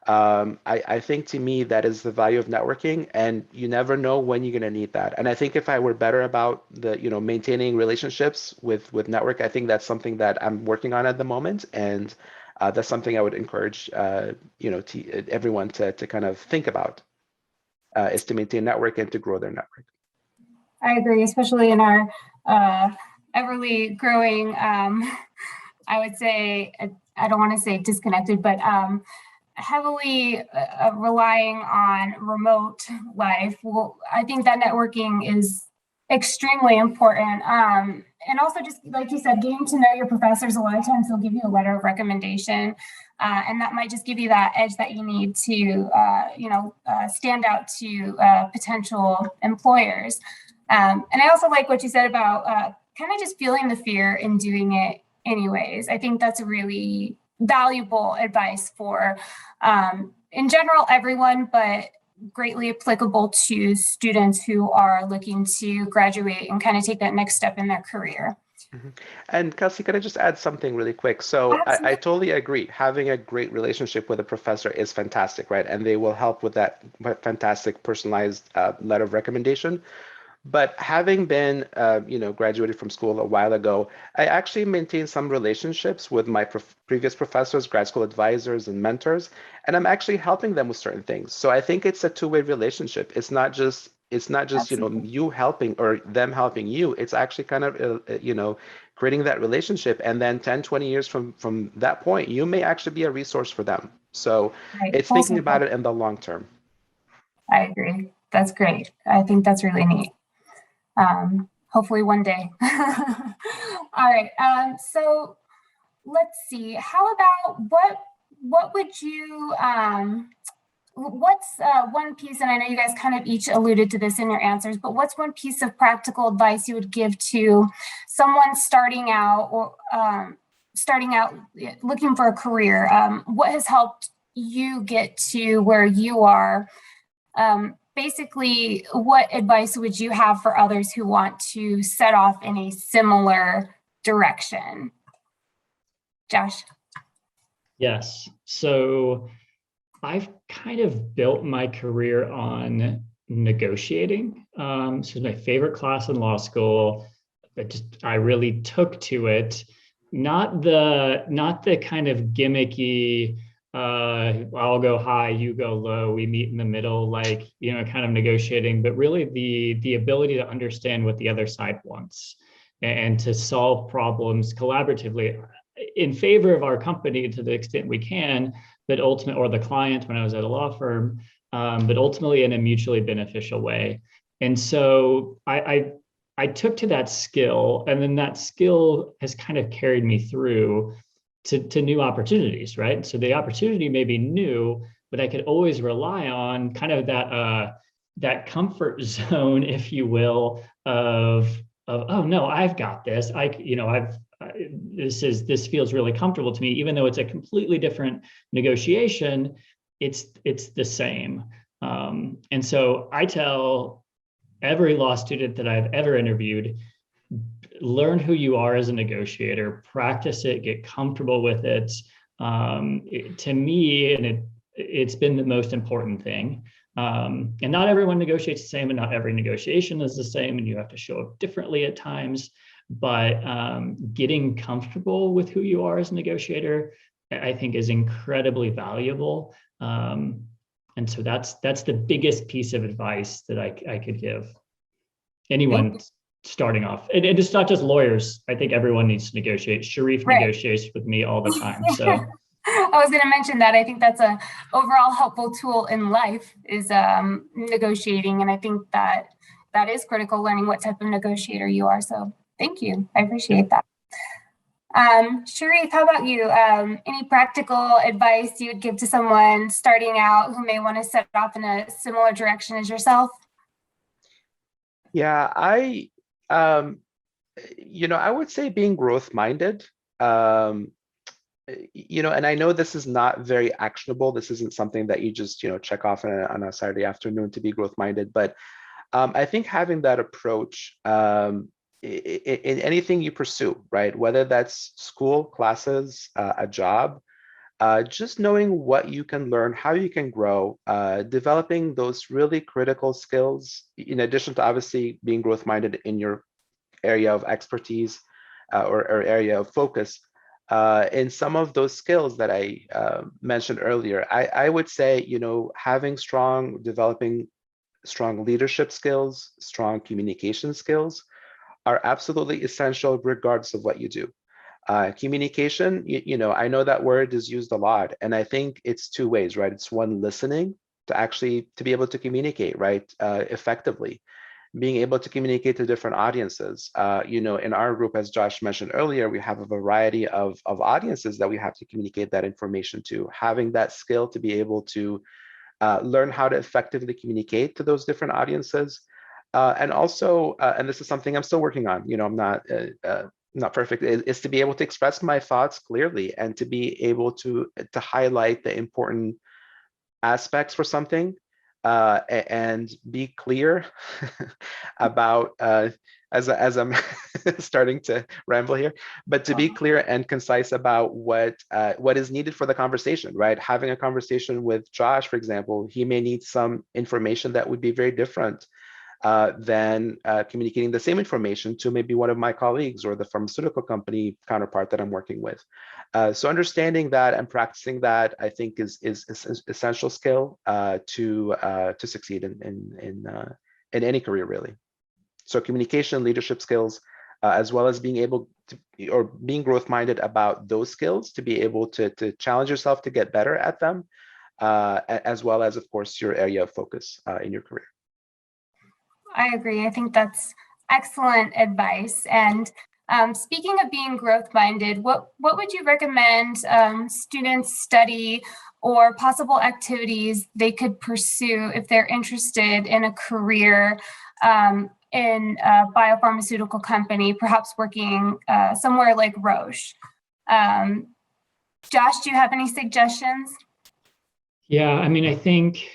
Speaker 4: I think to me that is the value of networking, and you never know when you're going to need that. And I think if I were better about the maintaining relationships with network, I think that's something that I'm working on at the moment, and that's something I would encourage everyone to kind of think about is to maintain network and to grow their network.
Speaker 2: I agree, especially in our everly growing. I would say I don't want to say disconnected, but heavily relying on remote life. Well, I think that networking is extremely important. And also, just like you said, getting to know your professors. A lot of times they'll give you a letter of recommendation, and that might just give you that edge that you need to, stand out to potential employers. And I also like what you said about kind of just feeling the fear in doing it anyways. I think that's a really valuable advice for, in general, everyone, but greatly applicable to students who are looking to graduate and kind of take that next step in their career.
Speaker 4: And Kelsey, can I just add something really quick? So I
Speaker 2: Absolutely.
Speaker 4: totally agree. Having a great relationship with a professor is fantastic, right? And they will help with that fantastic personalized letter of recommendation. But having been, graduated from school a while ago, I actually maintain some relationships with my previous professors, grad school advisors, and mentors, and I'm actually helping them with certain things. So I think it's a two-way relationship. It's not just
Speaker 2: Absolutely.
Speaker 4: you helping or them helping you. It's actually kind of creating that relationship, and then 10, 20 years from that point, you may actually be a resource for them. So
Speaker 2: Right.
Speaker 4: it's
Speaker 2: Full
Speaker 4: thinking about
Speaker 2: circle.
Speaker 4: it in the long term.
Speaker 2: I agree. That's great. I think that's really neat. Hopefully one day. All right. So let's see. How about what would you what's one piece, and I know you guys kind of each alluded to this in your answers, but what's one piece of practical advice you would give to someone starting out or looking for a career? What has helped you get to where you are? Basically, what advice would you have for others who want to set off in a similar direction? Josh?
Speaker 3: Yes. So I've kind of built my career on negotiating. So my favorite class in law school, I really took to it. Not the kind of gimmicky, I'll go high, you go low, we meet in the middle, kind of negotiating, but really the ability to understand what the other side wants and to solve problems collaboratively in favor of our company to the extent we can, but ultimately, or the client when I was at a law firm, but ultimately in a mutually beneficial way. And so I took to that skill, and then that skill has kind of carried me through to new opportunities, right? So the opportunity may be new, but I could always rely on kind of that comfort zone, if you will, of oh no, I've got this. This feels really comfortable to me, even though it's a completely different negotiation. It's the same. And so I tell every law student that I've ever interviewed, learn who you are as a negotiator, practice it, get comfortable with it. To me, and it's been the most important thing. And not everyone negotiates the same, and not every negotiation is the same, and you have to show up differently at times. But getting comfortable with who you are as a negotiator, I think, is incredibly valuable. And so that's the biggest piece of advice that I could give anyone starting off. And it's not just lawyers. I think everyone needs to negotiate. Sharif negotiates with me all the time. So
Speaker 2: I was going to mention that. I think that's a overall helpful tool in life is negotiating. And I think that is critical, learning what type of negotiator you are. So thank you. I appreciate that. Sharif, how about you? Any practical advice you would give to someone starting out who may want to set off in a similar direction as yourself?
Speaker 4: Yeah, I would say being growth-minded. And I know this is not very actionable. This isn't something that you just, check off on a Saturday afternoon to be growth-minded. But I think having that approach in anything you pursue, right? Whether that's school, classes, a job, just knowing what you can learn, how you can grow, developing those really critical skills, in addition to obviously being growth-minded in your area of expertise or area of focus. In some of those skills that I mentioned earlier, I would say, developing strong leadership skills, strong communication skills are absolutely essential regardless of what you do. Communication, I know that word is used a lot, and I think it's two ways, right? It's one, listening to be able to communicate, right, effectively, being able to communicate to different audiences. In our group, as Josh mentioned earlier, we have a variety of audiences that we have to communicate that information to. Having that skill to be able to learn how to effectively communicate to those different audiences. And also, and this is something I'm still working on, I'm not perfect, is to be able to express my thoughts clearly and to be able to highlight the important aspects for something and be clear about as I'm starting to ramble here, but to be clear and concise about what is needed for the conversation, right? Having a conversation with Josh, for example, he may need some information that would be very different than communicating the same information to maybe one of my colleagues or the pharmaceutical company counterpart that I'm working with. So understanding that and practicing that, I think, is essential skill to succeed in any career, really. So communication, leadership skills, as well as being able to, or being growth-minded about those skills to be able to challenge yourself to get better at them, as well as, of course, your area of focus in your career.
Speaker 2: I agree. I think that's excellent advice. And speaking of being growth-minded, what would you recommend students study or possible activities they could pursue if they're interested in a career in a biopharmaceutical company, perhaps working somewhere like Roche? Josh, do you have any suggestions?
Speaker 3: Yeah, I mean, I think,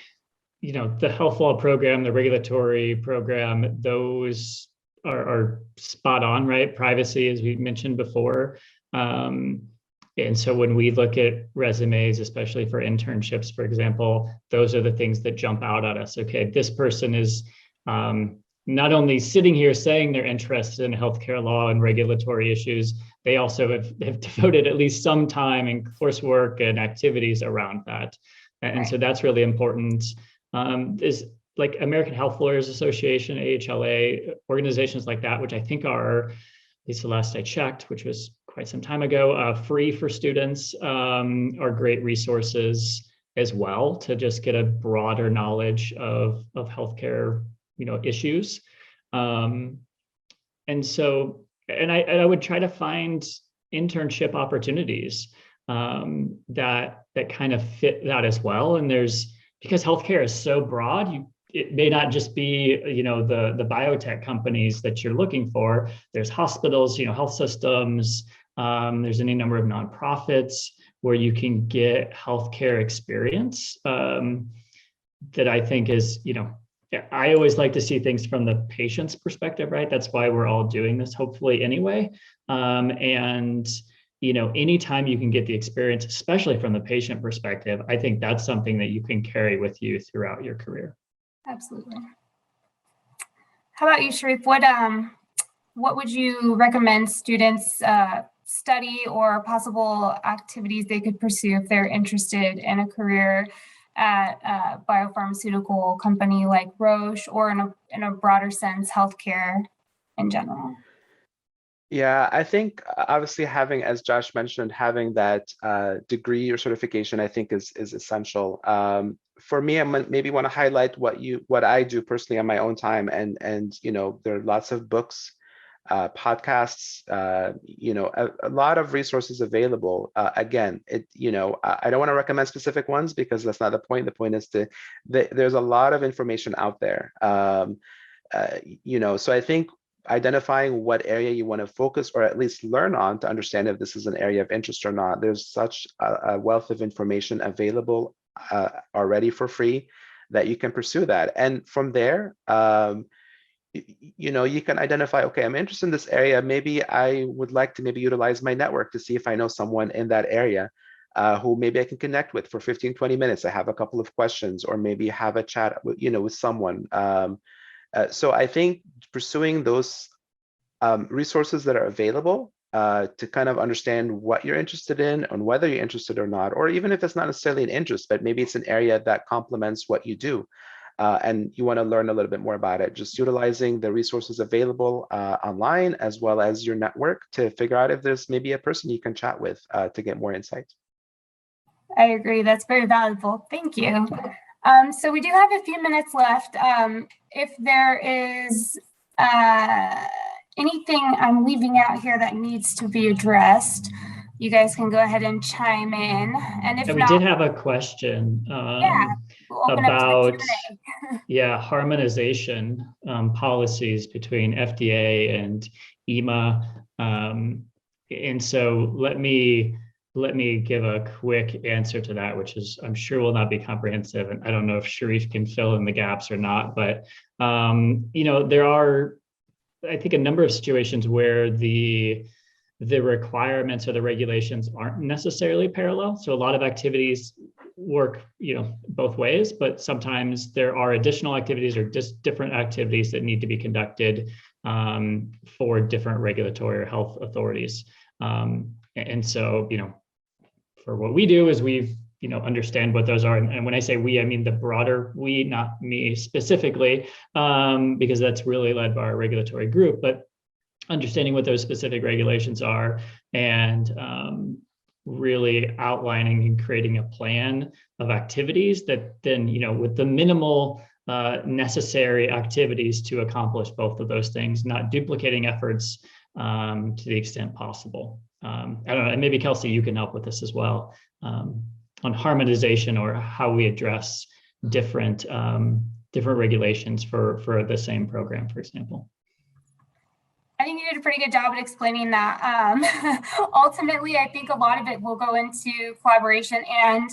Speaker 3: the health law program, the regulatory program, those are spot on, right? Privacy, as we mentioned before. And so when we look at resumes, especially for internships, for example, those are the things that jump out at us. Okay, this person is not only sitting here saying they're interested in healthcare law and regulatory issues, they also have devoted at least some time in coursework and activities around that. And so that's really important. There's like American Health Lawyers Association, AHLA, organizations like that, which I think are, at least the last I checked, which was quite some time ago, free for students, are great resources as well to just get a broader knowledge of healthcare issues. And I would try to find internship opportunities that kind of fit that as well. And because healthcare is so broad, it may not just be the biotech companies that you're looking for. There's hospitals, health systems. There's any number of nonprofits where you can get healthcare experience that I think is, I always like to see things from the patient's perspective, right? That's why we're all doing this, hopefully, anyway. And anytime you can get the experience, especially from the patient perspective, I think that's something that you can carry with you throughout your career.
Speaker 2: Absolutely. How about you, Sharif? What would you recommend students study or possible activities they could pursue if they're interested in a career at a biopharmaceutical company like Roche, or in a broader sense, healthcare in general?
Speaker 4: Yeah, I think obviously having, as Josh mentioned, having that degree or certification, I think is essential. For me, I maybe want to highlight what I do personally on my own time, and there are lots of books, podcasts, a lot of resources available. Again, I don't want to recommend specific ones because that's not the point. The point is there's a lot of information out there. So I think identifying what area you want to focus or at least learn on to understand if this is an area of interest or not. There's such a wealth of information available already for free that you can pursue that. And from there, you can identify, okay, I'm interested in this area. Maybe I would like to utilize my network to see if I know someone in that area who maybe I can connect with for 15, 20 minutes. I have a couple of questions, or maybe have a chat with someone. So I think pursuing those resources that are available to kind of understand what you're interested in and whether you're interested or not, or even if it's not necessarily an interest, but maybe it's an area that complements what you do and you want to learn a little bit more about it. Just utilizing the resources available online as well as your network to figure out if there's maybe a person you can chat with to get more insight.
Speaker 2: I agree. That's very valuable. Thank you. So we do have a few minutes left. If there is anything I'm leaving out here that needs to be addressed, you guys can go ahead and chime in. And if
Speaker 3: we
Speaker 2: not,
Speaker 3: did have a question
Speaker 2: we'll
Speaker 3: about harmonization policies between FDA and EMA. And so let me give a quick answer to that, which is, I'm sure will not be comprehensive. And I don't know if Sharif can fill in the gaps or not, but, there are I think, a number of situations where the requirements or the regulations aren't necessarily parallel. So a lot of activities work, both ways, but sometimes there are additional activities or just different activities that need to be conducted for different regulatory or health authorities. And so, for what we do is we understand what those are. And when I say we, I mean the broader we, not me specifically, because that's really led by our regulatory group, but understanding what those specific regulations are and really outlining and creating a plan of activities that then, with the minimal necessary activities to accomplish both of those things, not duplicating efforts to the extent possible. I don't know, and maybe Kelsey, you can help with this as well, on harmonization or how we address different regulations for the same program, for example.
Speaker 2: I think you did a pretty good job at explaining that. Ultimately, I think a lot of it will go into collaboration and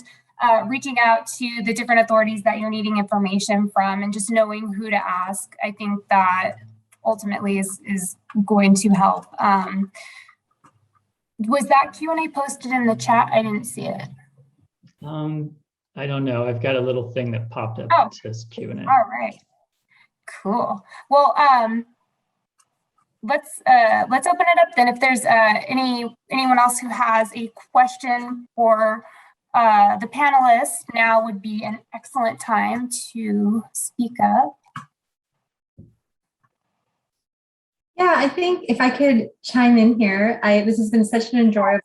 Speaker 2: reaching out to the different authorities that you're needing information from and just knowing who to ask. I think that ultimately is going to help. Was that Q&A posted in the chat? I didn't see it.
Speaker 3: I don't know. I've got a little thing that popped up that says Q&A.
Speaker 2: All right. Cool. Well, let's open it up then. If there's anyone else who has a question for the panelists, now would be an excellent time to speak up.
Speaker 1: Yeah, I think if I could chime in here, this has been such an enjoyable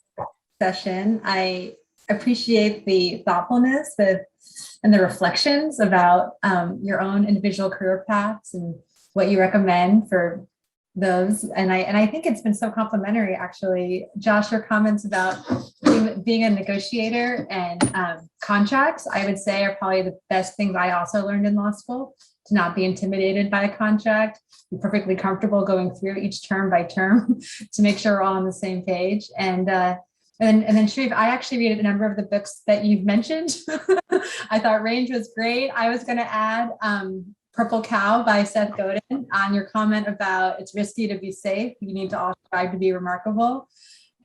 Speaker 1: session. I appreciate the thoughtfulness and the reflections about your own individual career paths and what you recommend for those. And I think it's been so complimentary, actually. Josh, your comments about being a negotiator and contracts, I would say, are probably the best things I also learned in law school, to not be intimidated by a contract, be perfectly comfortable going through each term by term to make sure we're all on the same page. And then Sharif, I actually read a number of the books that you've mentioned. I thought Range was great. I was going to add Purple Cow by Seth Godin on your comment about it's risky to be safe. You need to all strive to be remarkable.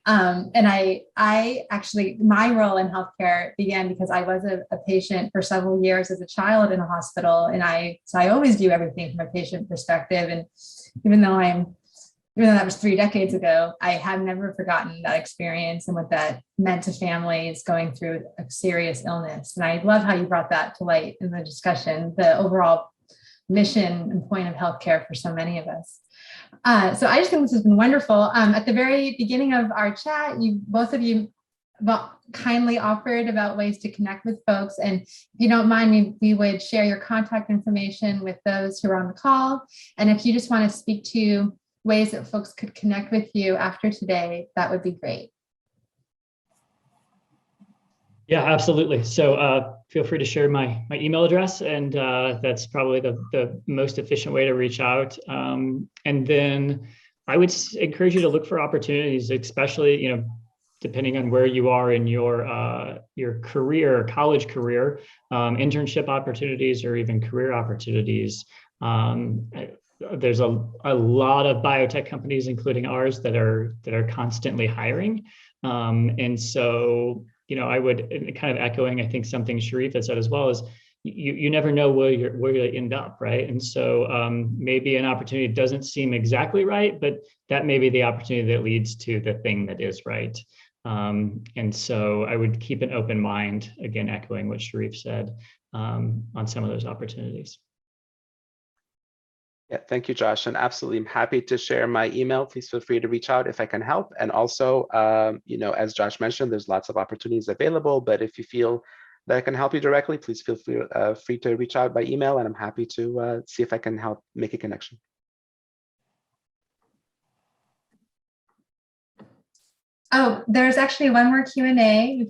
Speaker 1: And I actually, my role in healthcare began because I was a patient for several years as a child in a hospital. And so I always view everything from a patient perspective. And even though that was 3 decades ago, I have never forgotten that experience and what that meant to families going through a serious illness. And I love how you brought that to light in the discussion, the overall mission and point of healthcare for so many of us. So I just think this has been wonderful. At the very beginning of our chat, both of you kindly offered about ways to connect with folks. And if you don't mind, we would share your contact information with those who are on the call. And if you just want to speak to ways that folks could connect with you after today, that would be great.
Speaker 3: Yeah, absolutely. So feel free to share my email address, and that's probably the most efficient way to reach out. And then I would encourage you to look for opportunities, especially, depending on where you are in your career, college career, internship opportunities, or even career opportunities. There's a lot of biotech companies, including ours, that are constantly hiring. And so, I would, kind of echoing, I think, something Sharif had said as well, is you never know where you end up, right? And so maybe an opportunity doesn't seem exactly right, but that may be the opportunity that leads to the thing that is right. And so I would keep an open mind, again, echoing what Sharif said, on some of those opportunities.
Speaker 4: Yeah, thank you, Josh. And absolutely, I'm happy to share my email. Please feel free to reach out if I can help. And also, as Josh mentioned, there's lots of opportunities available, but if you feel that I can help you directly, please feel free to reach out by email, and I'm happy to see if I can help make a connection.
Speaker 1: Oh, there's actually one more Q&A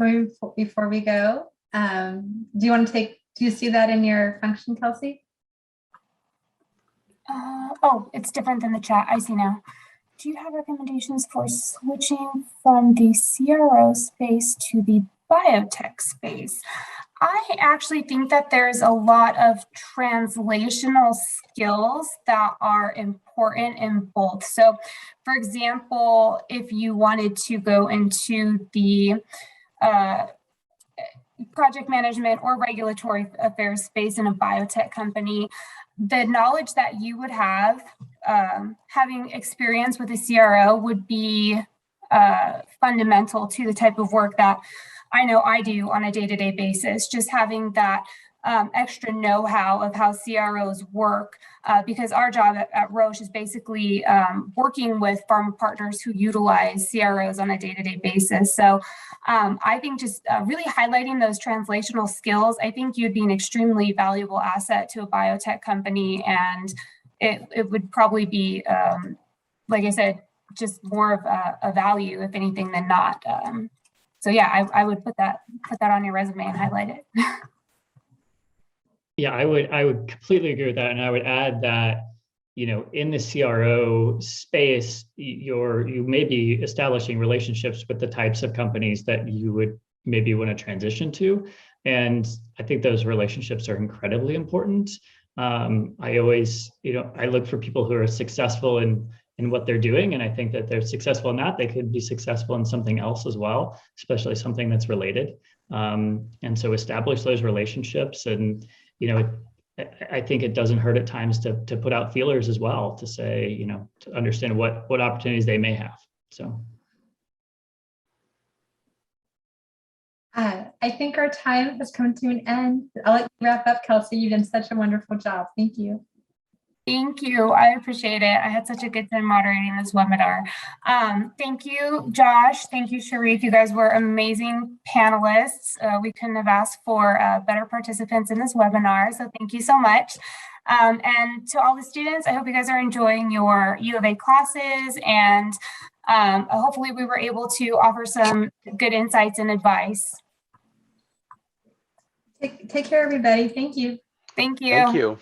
Speaker 1: before we go. Do you see that in your function, Kelsey?
Speaker 2: Oh, it's different than the chat. I see now. Do you have recommendations for switching from the CRO space to the biotech space? I actually think that there's a lot of translational skills that are important in both. So, for example, if you wanted to go into the project management or regulatory affairs space in a biotech company, the knowledge that you would have having experience with a CRO would be fundamental to the type of work that I know I do on a day-to-day basis. Just having that extra know-how of how CROs work, because our job at Roche is basically working with pharma partners who utilize CROs on a day-to-day basis. So I think just really highlighting those translational skills, I think you'd be an extremely valuable asset to a biotech company, and it would probably be, like I said, just more of a value, if anything, than not. So yeah, I would put that on your resume and highlight it.
Speaker 3: Yeah, I would completely agree with that, and I would add that, you know, in the CRO space, you may be establishing relationships with the types of companies that you would maybe want to transition to, and I think those relationships are incredibly important. I always, you know, I look for people who are successful in what they're doing, and I think that they're successful in that, they could be successful in something else as well, especially something that's related. And so establish those relationships, and you know, I think it doesn't hurt at times to put out feelers as well, to say, you know, to understand what opportunities they may have. So
Speaker 1: I think our time has come to an end. I'll let you wrap up, Kelsey. You've done such a wonderful job. Thank you.
Speaker 2: Thank you. I appreciate it. I had such a good time moderating this webinar. Thank you, Josh. Thank you, Sharif. You guys were amazing panelists. We couldn't have asked for better participants in this webinar, so thank you so much. And to all the students, I hope you guys are enjoying your U of A classes, and hopefully we were able to offer some good insights and advice.
Speaker 1: Take care, everybody. Thank you.
Speaker 2: Thank you.
Speaker 4: Thank you.